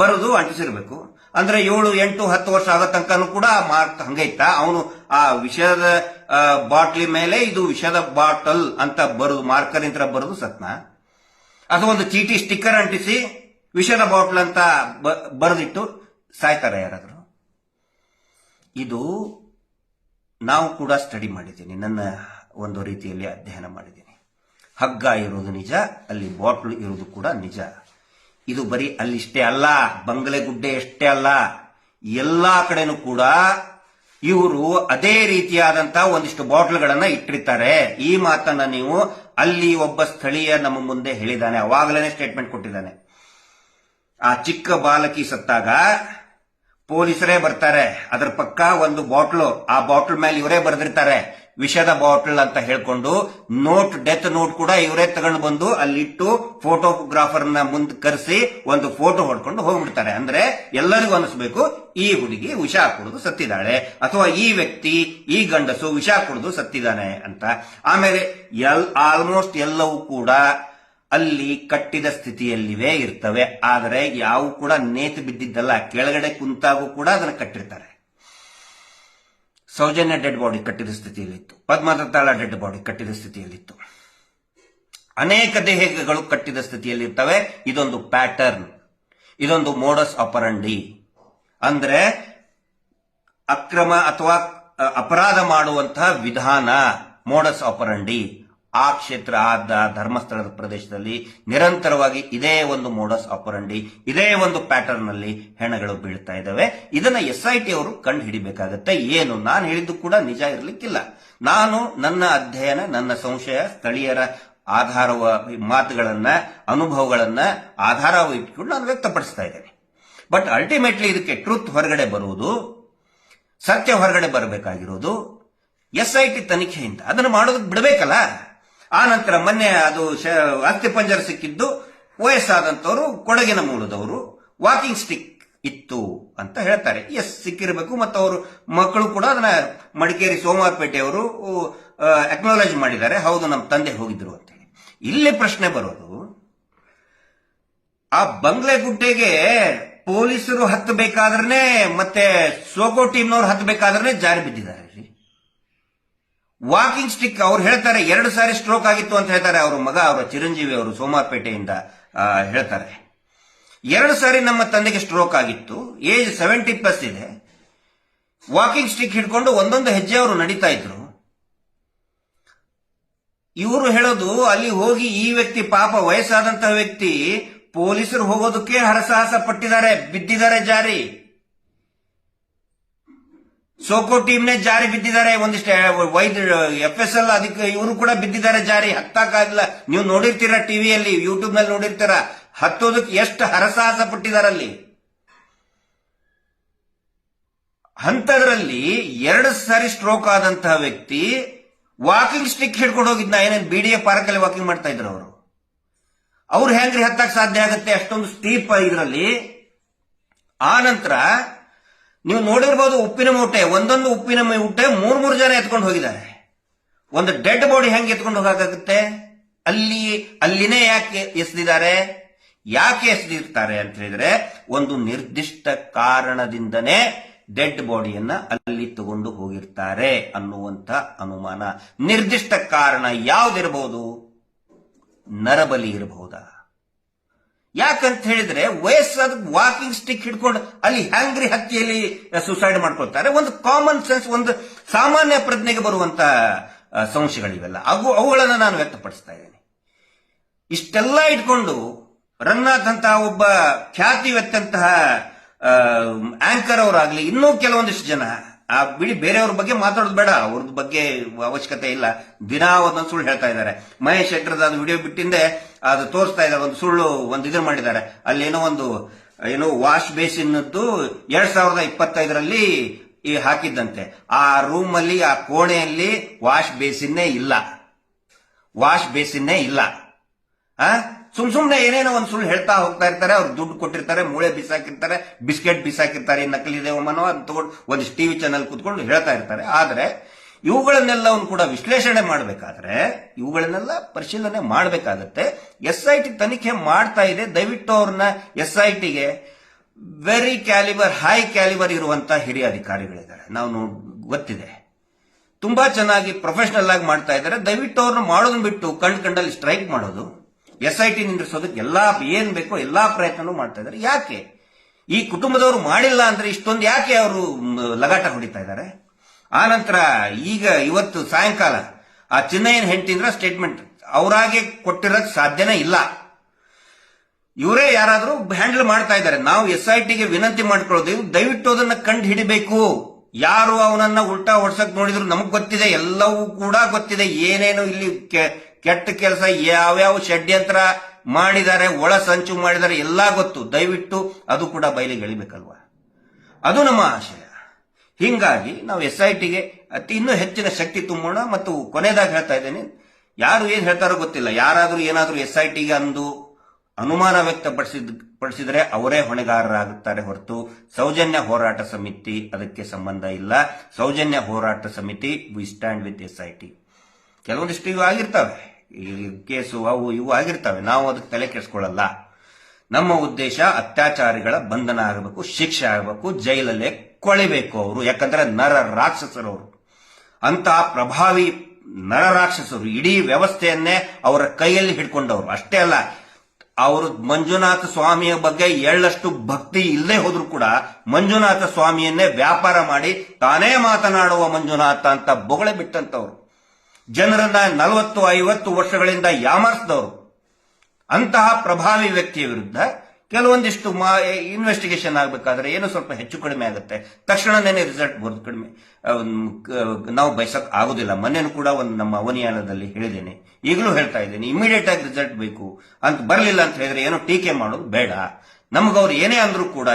ಬರೆದು ಅಂಟಿಸಿರ್ಬೇಕು. ಅಂದ್ರೆ 7, 8, 10 ವರ್ಷ ಆಗೋ ತನಕನೂ ಕೂಡ ಮಾರ್ಕ್ ಹಂಗೆ ಇತ್ತ. ಅವನು ಆ ವಿಷದ ಬಾಟ್ಲಿ ಮೇಲೆ ಇದು ವಿಷದ ಬಾಟಲ್ ಅಂತ ಬರುದು ಮಾರ್ಕರ್ ಇಂದ ಬರೆದು ಸತ್ನ, ಅಥವಾ ಒಂದು ಚೀಟಿ ಸ್ಟಿಕ್ಕರ್ ಅಂಟಿಸಿ ವಿಷದ ಬಾಟಲ್ ಅಂತ ಬರೆದಿಟ್ಟು ಸಾಯ್ತಾರೆ ಯಾರಾದ್ರೂ? ಇದು ನಾವು ಕೂಡ ಸ್ಟಡಿ ಮಾಡಿದ್ದೀನಿ, ನನ್ನ ಒಂದು ರೀತಿಯಲ್ಲಿ ಅಧ್ಯಯನ ಮಾಡಿದ್ದೀನಿ. ಹಗ್ಗ ಇರೋದು ನಿಜ, ಅಲ್ಲಿ ಬಾಟ್ಲ್ ಇರೋದು ಕೂಡ ನಿಜ. ಇದು ಬರೀ ಅಲ್ಲಿಷ್ಟೇ ಅಲ್ಲ, ಬಂಗ್ಲೆಗುಡ್ಡೆ ಅಷ್ಟೇ ಅಲ್ಲ, ಎಲ್ಲಾ ಕಡೆನೂ ಕೂಡ ಇವರು ಅದೇ ರೀತಿಯಾದಂತಹ ಒಂದಿಷ್ಟು ಬಾಟ್ಲ್ಗಳನ್ನ ಇಟ್ಟಿರ್ತಾರೆ. ಈ ಮಾತನ್ನ ನೀವು ಅಲ್ಲಿ ಒಬ್ಬ ಸ್ಥಳೀಯ ನಮ್ಮ ಮುಂದೆ ಹೇಳಿದ್ದಾನೆ, ಅವಾಗಲೇ ಸ್ಟೇಟ್ಮೆಂಟ್ ಕೊಟ್ಟಿದ್ದಾನೆ. ಆ ಚಿಕ್ಕ ಬಾಲಕಿ ಸತ್ತಾಗ ಪೊಲೀಸರೇ ಬರ್ತಾರೆ, ಅದರ ಪಕ್ಕ ಒಂದು ಬಾಟ್ಲು, ಆ ಬಾಟ್ಲ್ ಮೇಲೆ ಇವರೇ ಬರೆದಿರ್ತಾರೆ ವಿಷದ ಬಾಟಲ್ ಅಂತ ಹೇಳ್ಕೊಂಡು. ಡೆತ್ ನೋಟ್ ಕೂಡ ಇವರೇ ತಗೊಂಡು ಬಂದು ಅಲ್ಲಿಟ್ಟು ಫೋಟೋಗ್ರಾಫರ್ನ ಮುಂದೆ ಕರೆಸಿ ಒಂದು ಫೋಟೋ ಹೊಡ್ಕೊಂಡು ಹೋಗ್ಬಿಡ್ತಾರೆ. ಅಂದ್ರೆ ಎಲ್ಲರಿಗೂ ಅನಿಸ್ಬೇಕು ಈ ಹುಡುಗಿ ವಿಷ ಕುಡಿದು ಸತ್ತಿದ್ದಾಳೆ, ಅಥವಾ ಈ ವ್ಯಕ್ತಿ, ಈ ಗಂಡಸು ವಿಷ ಕುಡಿದು ಸತ್ತಿದ್ದಾನೆ ಅಂತ. ಆಮೇಲೆ ಆಲ್ಮೋಸ್ಟ್ ಎಲ್ಲವೂ ಕೂಡ ಅಲ್ಲಿ ಕಟ್ಟಿದ ಸ್ಥಿತಿಯಲ್ಲಿವೇ ಇರ್ತವೆ. ಆದರೆ ಯಾವ ಕೂಡ ನೇತು ಬಿದ್ದಿದ್ದಲ್ಲ, ಕೆಳಗಡೆ ಕುಂತಾಗೂ ಕೂಡ ಅದನ್ನು ಕಟ್ಟಿರ್ತಾರೆ. ಸೌಜನ್ಯ ಡೆಡ್ ಬಾಡಿ ಕಟ್ಟಿದ ಸ್ಥಿತಿಯಲ್ಲಿತ್ತು, ಪದ್ಮದತ್ತಾಳ ಡೆಡ್ ಬಾಡಿ ಕಟ್ಟಿದ ಸ್ಥಿತಿಯಲ್ಲಿತ್ತು, ಅನೇಕ ದೇಹಗಳು ಕಟ್ಟಿದ ಸ್ಥಿತಿಯಲ್ಲಿರ್ತವೆ. ಇದೊಂದು ಪ್ಯಾಟರ್ನ್, ಇದೊಂದು ಮೋಡಸ್ ಆಪರಂಡಿ. ಅಂದ್ರೆ ಅಕ್ರಮ ಅಥವಾ ಅಪರಾಧ ಮಾಡುವಂತಹ ವಿಧಾನ, ಮೋಡಸ್ ಆಪರಂಡಿ. ಆ ಕ್ಷೇತ್ರ, ಆ ಧರ್ಮಸ್ಥಳದ ಪ್ರದೇಶದಲ್ಲಿ ನಿರಂತರವಾಗಿ ಇದೇ ಒಂದು ಮೋಡಸ್ ಆಪರಂಡಿ, ಇದೇ ಒಂದು ಪ್ಯಾಟರ್ನ್ ನಲ್ಲಿ ಹೆಣಗಳು ಬೀಳ್ತಾ ಇದ್ದಾವೆ. ಇದನ್ನ SIT ಅವರು ಕಂಡು ಹಿಡಿಬೇಕಾಗತ್ತೆ. ಏನು ನಾನು ಹೇಳಿದ್ದು ಕೂಡ ನಿಜ ಇರಲಿಕ್ಕಿಲ್ಲ. ನಾನು ನನ್ನ ಅಧ್ಯಯನ, ನನ್ನ ಸಂಶಯ, ಸ್ಥಳೀಯರ ಆಧಾರವ ಮಾತುಗಳನ್ನ, ಅನುಭವಗಳನ್ನ ಆಧಾರವಾಗಿ ಇಟ್ಕೊಂಡು ನಾನು ವ್ಯಕ್ತಪಡಿಸ್ತಾ ಇದ್ದೇನೆ. ಬಟ್ ಅಲ್ಟಿಮೇಟ್ಲಿ ಇದಕ್ಕೆ ಟ್ರೂತ್ ಹೊರಗಡೆ ಬರುವುದು, ಸತ್ಯ ಹೊರಗಡೆ ಬರಬೇಕಾಗಿರೋದು SIT ತನಿಖೆಯಿಂದ. ಅದನ್ನು ಮಾಡೋದಕ್ಕೆ ಬಿಡಬೇಕಲ್ಲ. ಆ ನಂತರ ಮೊನ್ನೆ ಅದು ಅಸ್ಥಿಪಂಜರ ಸಿಕ್ಕಿದ್ದು ವಯಸ್ಸಾದಂತವರು, ಕೊಡಗಿನ ಮೂಲದವರು, ವಾಕಿಂಗ್ ಸ್ಟಿಕ್ ಇತ್ತು ಅಂತ ಹೇಳ್ತಾರೆ. ಸಿಕ್ಕಿರಬೇಕು. ಮತ್ತು ಅವರು ಮಕ್ಕಳು ಕೂಡ ಅದನ್ನ ಮಡಿಕೇರಿ ಸೋಮವಾರಪೇಟೆಯವರು ಅಕ್ನಾಲೇಜ್ ಮಾಡಿದ್ದಾರೆ, ಹೌದು ನಮ್ಮ ತಂದೆ ಹೋಗಿದ್ರು ಅಂತೇಳಿ. ಇಲ್ಲಿ ಪ್ರಶ್ನೆ ಬರೋದು, ಆ ಬಂಗ್ಲೆ ಗುಡ್ಡೆಗೆ ಪೊಲೀಸರು ಹತ್ತಬೇಕಾದ್ರೆ ಮತ್ತೆ ಸೋಕೋ ಟೀಮ್ನವ್ರು ಹತ್ತಬೇಕಾದ್ರೆ ಜಾರಿ ಬಿದ್ದಿದ್ದಾರೆ. ವಾಕಿಂಗ್ ಸ್ಟಿಕ್ ಅವ್ರು ಹೇಳ್ತಾರೆ 2 ಸಾರಿ ಸ್ಟ್ರೋಕ್ ಆಗಿತ್ತು ಅಂತ ಹೇಳ್ತಾರೆ. ಅವ್ರ ಮಗ, ಅವರ ಚಿರಂಜೀವಿ ಅವರು ಸೋಮವಾರಪೇಟೆಯಿಂದ ಹೇಳ್ತಾರೆ 2 ಸಾರಿ ನಮ್ಮ ತಂದೆಗೆ ಸ್ಟ್ರೋಕ್ ಆಗಿತ್ತು, ಏಜ್ 70+ ಇದೆ. ವಾಕಿಂಗ್ ಸ್ಟಿಕ್ ಹಿಡ್ಕೊಂಡು ಒಂದೊಂದು ಹೆಜ್ಜೆ ಅವರು ನಡೀತಾ ಇದ್ರು. ಇವರು ಹೇಳೋದು, ಅಲ್ಲಿ ಹೋಗಿ ಈ ವ್ಯಕ್ತಿ ಪಾಪ ವಯಸ್ಸಾದಂತಹ ವ್ಯಕ್ತಿ ಪೊಲೀಸರು ಹೋಗೋದಕ್ಕೆ ಹರಸಾಹಸ ಪಟ್ಟಿದ್ದಾರೆ, ಬಿದ್ದಿದ್ದಾರೆ ಜಾರಿ. ಸೋಕೋ ಟೀಮ್ನೇ ಜಾರಿ ಬಿದ್ದಿದ್ದಾರೆ. ಒಂದಿಷ್ಟು FSL ಅದಕ್ಕೆ ಇವರು ಕೂಡ ಬಿದ್ದಿದ್ದಾರೆ ಜಾರಿ, ಹತ್ತಕ್ಕಾಗಿಲ್ಲ. ನೀವು ನೋಡಿರ್ತೀರ ಟಿವಿಯಲ್ಲಿ, ಯೂಟ್ಯೂಬ್ ನಲ್ಲಿ ನೋಡಿರ್ತೀರ, ಹತ್ತೋದಕ್ಕೆ ಎಷ್ಟು ಹರಸಾಹಸ ಪಟ್ಟಿದಾರಲ್ಲಿ. ಅಂತದ್ರಲ್ಲಿ 2 ಸಾರಿ ಸ್ಟ್ರೋಕ್ ಆದಂತಹ ವ್ಯಕ್ತಿ ವಾಕಿಂಗ್ ಸ್ಟಿಕ್ ಹಿಡ್ಕೊಂಡು ಹೋಗಿದ್ನ. ಏನೇನು BDA ಪಾರ್ಕ್ ಅಲ್ಲಿ ವಾಕಿಂಗ್ ಮಾಡ್ತಾ ಇದ್ರು ಅವರು. ಅವ್ರು ಹೆಂಗ್ರಿ ಹತ್ತಕ್ಕೆ ಸಾಧ್ಯ ಆಗುತ್ತೆ ಅಷ್ಟೊಂದು ಸ್ಟೀಪ್ ಇದರಲ್ಲಿ. ಆ ನಂತರ ನೀವು ನೋಡಿರ್ಬೋದು ಉಪ್ಪಿನ ಮೂಟೆ, ಒಂದೊಂದು ಉಪ್ಪಿನ ಮೂಟೆ 3 ಜನ ಎತ್ಕೊಂಡು ಹೋಗಿದ್ದಾರೆ. ಒಂದು ಡೆಡ್ ಬಾಡಿ ಹೆಂಗೆ ಎತ್ಕೊಂಡು ಹೋಗಕ್ಕಾಗುತ್ತೆ? ಅಲ್ಲಿನೇ ಯಾಕೆ ಎಸೆದಿದ್ದಾರೆ? ಯಾಕೆ ಎಸೆದಿರ್ತಾರೆ ಅಂತ ಹೇಳಿದ್ರೆ, ಒಂದು ನಿರ್ದಿಷ್ಟ ಕಾರಣದಿಂದನೇ ಡೆಡ್ ಬಾಡಿಯನ್ನ ಅಲ್ಲಿ ತಗೊಂಡು ಹೋಗಿರ್ತಾರೆ ಅನ್ನುವಂತ ಅನುಮಾನ. ನಿರ್ದಿಷ್ಟ ಕಾರಣ ಯಾವುದಿರಬಹುದು? ನರಬಲಿ ಇರಬಹುದಾ? ಯಾಕಂತ ಹೇಳಿದ್ರೆ ವಯಸ್ಸಾದ ವಾಕಿಂಗ್ ಸ್ಟಿಕ್ ಹಿಡ್ಕೊಂಡು ಅಲ್ಲಿ ಹ್ಯಾಂಗ್ರಿ ಹತ್ತಿಯಲ್ಲಿ ಸುಸೈಡ್ ಮಾಡ್ಕೊಳ್ತಾರೆ. ಒಂದು ಕಾಮನ್ ಸೆನ್ಸ್, ಒಂದು ಸಾಮಾನ್ಯ ಪ್ರಜ್ಞೆಗೆ ಬರುವಂತ ಸಂಶಯಗಳಿವೆಲ್ಲ, ಅವುಗಳನ್ನ ನಾನು ವ್ಯಕ್ತಪಡಿಸ್ತಾ ಇದ್ದೇನೆ. ಇಷ್ಟೆಲ್ಲ ಇಟ್ಕೊಂಡು ರಂಗನಾಥ್ ಅಂತ ಒಬ್ಬ ಖ್ಯಾತಿವೆತ್ತಂತಹ ಆಂಕರ್ ಅವರಾಗ್ಲಿ, ಇನ್ನೂ ಕೆಲವೊಂದಿಷ್ಟು ಜನ, ಆ ಬಿಡಿ ಬೇರೆಯವ್ರ ಬಗ್ಗೆ ಮಾತಾಡೋದು ಬೇಡ, ಅವ್ರದ್ದು ಬಗ್ಗೆ ಅವಶ್ಯಕತೆ ಇಲ್ಲ, ದಿನಾ ಒಂದೊಂದು ಸುಳ್ಳು ಹೇಳ್ತಾ ಇದ್ದಾರೆ. ಮಹೇಶ್ ಶೆಟ್ಟರ್ದ ಅದು ವಿಡಿಯೋ ಬಿಟ್ಟಿಂದೆ ಅದು ತೋರಿಸ್ತಾ ಇದ್ದಾರೆ, ಒಂದು ಸುಳ್ಳು ಒಂದು ಇದನ್ನ ಮಾಡಿದ್ದಾರೆ. ಅಲ್ಲಿ ಏನೋ ವಾಶ್ ಬೇಸಿನ್ನದ್ದು 2025ರಲ್ಲಿ ಹಾಕಿದ್ದಂತೆ. ಆ ರೂಮ್ ಅಲ್ಲಿ, ಆ ಕೋಣೆಯಲ್ಲಿ ವಾಶ್ ಬೇಸಿನ್ನೇ ಇಲ್ಲ. ಸುಮ್ನೆ ಏನೇನೋ ಒಂದು ಸುಳ್ಳು ಹೇಳ್ತಾ ಹೋಗ್ತಾ ಇರ್ತಾರೆ. ಅವ್ರು ದುಡ್ಡು ಕೊಟ್ಟಿರ್ತಾರೆ, ಮೂಳೆ ಬಿಸಾಕಿರ್ತಾರೆ, ಬಿಸ್ಕೆಟ್ ಬಿಸಾಕಿರ್ತಾರೆ, ನಕಲಿ ದೇವಮ್ಮನೋ ಅಂತ ತಗೊಂಡು ಒಂದಿಷ್ಟು ಟಿವಿ ಚಾನಲ್ ಕೂತ್ಕೊಂಡು ಹೇಳ್ತಾ ಇರ್ತಾರೆ. ಆದ್ರೆ ಇವುಗಳನ್ನೆಲ್ಲವನ್ನು ಕೂಡ ವಿಶ್ಲೇಷಣೆ ಮಾಡಬೇಕಾದ್ರೆ, ಇವುಗಳನ್ನೆಲ್ಲ ಪರಿಶೀಲನೆ ಮಾಡಬೇಕಾಗತ್ತೆ. SIT ತನಿಖೆ ಮಾಡ್ತಾ ಇದೆ. ದಯವಿಟ್ಟು ಅವ್ರನ್ನ SITಗೆ ವೆರಿ ಕ್ಯಾಲಿಬರ್, ಹೈ ಕ್ಯಾಲಿಬರ್ ಇರುವಂತ ಹಿರಿಯ ಅಧಿಕಾರಿಗಳಿದ್ದಾರೆ, ನಾವು ಗೊತ್ತಿದೆ, ತುಂಬಾ ಚೆನ್ನಾಗಿ ಪ್ರೊಫೆಷನಲ್ ಆಗಿ ಮಾಡ್ತಾ ಇದ್ದಾರೆ. ದಯವಿಟ್ಟು ಅವ್ರನ್ನ ಮಾಡೋದನ್ನ ಬಿಟ್ಟು ಕಂಡಲ್ಲಿ ಸ್ಟ್ರೈಕ್ ಮಾಡೋದು, SIT ನಿಂದಿಸೋದಕ್ಕೆ ಏನ್ ಬೇಕೋ ಎಲ್ಲಾ ಪ್ರಯತ್ನನೂ ಮಾಡ್ತಾ ಇದ್ದಾರೆ. ಯಾಕೆ ಈ ಕುಟುಂಬದವರು ಮಾಡಿಲ್ಲ ಅಂದ್ರೆ ಇಷ್ಟೊಂದು ಯಾಕೆ ಅವರು ಲಗಾಟ ಹೊಡಿತಾ ಇದ್ದಾರೆ? ಆ ನಂತರ ಇವತ್ತು ಸಾಯಂಕಾಲ ಆ ಚಿನ್ನಯ್ಯನ ಹೆಂಡತಿಂದ್ರ ಸ್ಟೇಟ್ಮೆಂಟ್ ಅವರಾಗೆ ಕೊಟ್ಟಿರೋಕ್ ಸಾಧ್ಯನೇ ಇಲ್ಲ. ಇವರೇ ಯಾರಾದ್ರೂ ಹ್ಯಾಂಡಲ್ ಮಾಡ್ತಾ ಇದ್ದಾರೆ. ನಾವು SITಗೆ ವಿನಂತಿ ಮಾಡ್ಕೊಳ್ಳೋದು, ದಯವಿಟ್ಟು ಅದನ್ನ ಕಂಡು ಹಿಡಿಬೇಕು. ಯಾರು ಅವನನ್ನ ಉಲ್ಟಾ ಹೊಡ್ಸಕ್ ನೋಡಿದ್ರು ನಮಗ್ ಗೊತ್ತಿದೆ, ಎಲ್ಲವೂ ಕೂಡ ಗೊತ್ತಿದೆ, ಏನೇನು ಇಲ್ಲಿ ಕೆಟ್ಟ ಕೆಲಸ, ಯಾವ್ಯಾವ ಷಡ್ಯಂತ್ರ ಮಾಡಿದ್ದಾರೆ, ಒಳ ಸಂಚು ಮಾಡಿದ್ದಾರೆ, ಎಲ್ಲಾ ಗೊತ್ತು. ದಯವಿಟ್ಟು ಅದು ಕೂಡ ಬಯಲಿಗೆ ಎಳಿಬೇಕಲ್ವಾ? ಅದು ನಮ್ಮ ಆಶಯ. ಹಿಂಗಾಗಿ ನಾವು SITಗೆ ಇನ್ನೂ ಹೆಚ್ಚಿನ ಶಕ್ತಿ ತುಂಬೋಣ. ಮತ್ತು ಕೊನೆಯದಾಗಿ ಹೇಳ್ತಾ ಇದ್ದೇನೆ, ಯಾರು ಏನ್ ಹೇಳ್ತಾರೋ ಗೊತ್ತಿಲ್ಲ, ಯಾರಾದ್ರೂ ಏನಾದ್ರೂ SITಗೆ ಅಂದು ಅನುಮಾನ ವ್ಯಕ್ತಪಡಿಸಿದ್ರೆ ಅವರೇ ಹೊಣೆಗಾರರಾಗುತ್ತಾರೆ ಹೊರತು ಸೌಜನ್ಯ ಹೋರಾಟ ಸಮಿತಿ ಅದಕ್ಕೆ ಸಂಬಂಧ ಇಲ್ಲ. ಸೌಜನ್ಯ ಹೋರಾಟ ಸಮಿತಿ ವಿ ಸ್ಟ್ಯಾಂಡ್ ವಿತ್ SIT. ಕೆಲವೊಂದಿಷ್ಟು ಇವು ಆಗಿರ್ತವೆ, ಕೇಸು ಅವು ಇವು ಆಗಿರ್ತವೆ, ನಾವು ಅದಕ್ಕೆ ತಲೆ ಕೆಡಿಸ್ಕೊಳ್ಳಲ್ಲ. ನಮ್ಮ ಉದ್ದೇಶ ಅತ್ಯಾಚಾರಿಗಳ ಬಂಧನ ಆಗಬೇಕು, ಶಿಕ್ಷೆ ಆಗಬೇಕು, ಜೈಲಲ್ಲೇ ಕೊಳಿಬೇಕು ಅವರು. ಯಾಕಂದ್ರೆ ನರ ರಾಕ್ಷಸರವರು, ಅಂತಹ ಪ್ರಭಾವಿ ನರ ರಾಕ್ಷಸರು, ಇಡೀ ವ್ಯವಸ್ಥೆಯನ್ನೇ ಅವರ ಕೈಯಲ್ಲಿ ಹಿಡ್ಕೊಂಡವರು. ಅಷ್ಟೇ ಅಲ್ಲ, ಅವರು ಮಂಜುನಾಥ ಸ್ವಾಮಿಯ ಬಗ್ಗೆ ಎಳ್ಳಷ್ಟು ಭಕ್ತಿ ಇಲ್ಲದೆ ಹೋದ್ರು ಕೂಡ ಮಂಜುನಾಥ ಸ್ವಾಮಿಯನ್ನೇ ವ್ಯಾಪಾರ ಮಾಡಿ ತಾನೇ ಮಾತನಾಡುವ ಮಂಜುನಾಥ ಅಂತ ಬೊಗಳೆ ಬಿಟ್ಟಂತವ್ರು, ಜನರನ್ನ 40-50 ವರ್ಷಗಳಿಂದ ಯಾಮಾರಿಸಿದವರು. ಅಂತಹ ಪ್ರಭಾವಿ ವ್ಯಕ್ತಿಯ ವಿರುದ್ಧ ಕೆಲವೊಂದಿಷ್ಟು ಇನ್ವೆಸ್ಟಿಗೇಷನ್ ಆಗಬೇಕಾದ್ರೆ ಏನೋ ಸ್ವಲ್ಪ ಹೆಚ್ಚು ಕಡಿಮೆ ಆಗುತ್ತೆ, ತಕ್ಷಣನೇ ರಿಸಲ್ಟ್ ಬರೋದು ಕಡಿಮೆ ನಾವು ಬಯಸಕ್ ಆಗುದಿಲ್ಲ. ಮೊನ್ನೆನೂ ಕೂಡ ಒಂದು ನಮ್ಮ ಅವನಿಯಾನದಲ್ಲಿ ಹೇಳಿದ್ದೇನೆ, ಈಗಲೂ ಹೇಳ್ತಾ ಇದ್ದೇನೆ, ಇಮಿಡಿಯೇಟ್ ಆಗಿ ರಿಸಲ್ಟ್ ಬೇಕು ಅಂತ ಬರಲಿಲ್ಲ ಅಂತ ಹೇಳಿದ್ರೆ ಏನೋ ಟೀಕೆ ಮಾಡೋದು ಬೇಡ. ನಮಗವ್ರು ಏನೇ ಅಂದ್ರೂ ಕೂಡ